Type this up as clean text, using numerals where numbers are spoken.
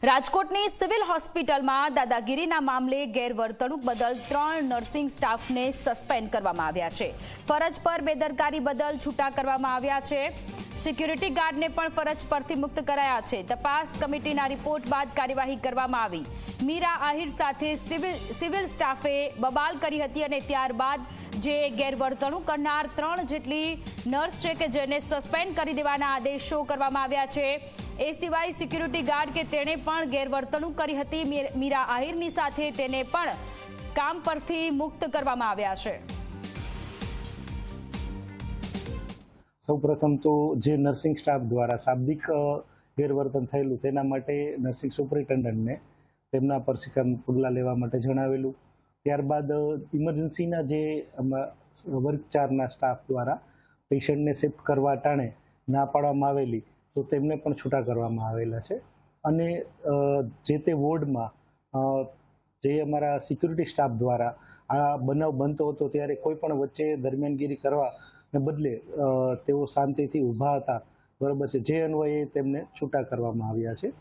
રાજકોટની સિવિલ હોસ્પિટલમાં દાદાગીરીના મામલે ગેરવર્તણૂક બદલ 3 નર્સિંગ સ્ટાફને સસ્પેન્ડ કરવામાં આવ્યા છે। ફરજ પર બેદરકારી બદલ છૂટા કરવામાં આવ્યા છે। સિક્યુરિટી ગાર્ડને પણ ફરજ પરથી મુક્ત કરાયા છે। તપાસ કમિટીના રિપોર્ટ બાદ કાર્યવાહી કરવામાં આવી। મીરા આહિર સાથે સિવિલ સ્ટાફે બબાલ કરી હતી અને ત્યારબાદ જે ગેરવર્તણૂક કરનાર 3 જેટલી નર્સ છે કે જેને સસ્પેન્ડ કરી દેવાના આદેશો કરવામાં આવ્યા છે। એ સિવાય સિક્યુરિટી ગાર્ડ કે તેણે પણ ગેરવર્તણૂક કરી હતી મીરા આહિરની સાથે તેને પણ કામ પરથી મુક્ત કરવામાં આવ્યા છે। સૌપ્રથમ તો જે નર્સિંગ સ્ટાફ દ્વારા શાબ્દિક ગેરવર્તન થયેલું તેના માટે નર્સિંગ સુપરિન્ટેન્ડન્ટને તેમના પર શિક્ષાત્મક પગલાં લેવા માટે જણાવેલું। ત્યારબાદ ઇમરજન્સીના જે વર્ગ 4ના સ્ટાફ દ્વારા પેશન્ટને શિફ્ટ કરવા ટાણે ના પાડવામાં આવેલી તો તેમને પણ છૂટા કરવામાં આવેલા છે। અને જે તે વોર્ડમાં જે અમારા સિક્યુરિટી સ્ટાફ દ્વારા આ બનાવ બનતો હતો ત્યારે કોઈ પણ વચ્ચે દરમિયાનગીરી કરવાને બદલે તેઓ શાંતિથી ઊભા હતા, બરાબર છે, જે અન્વયે તેમને છૂટા કરવામાં આવ્યા છે।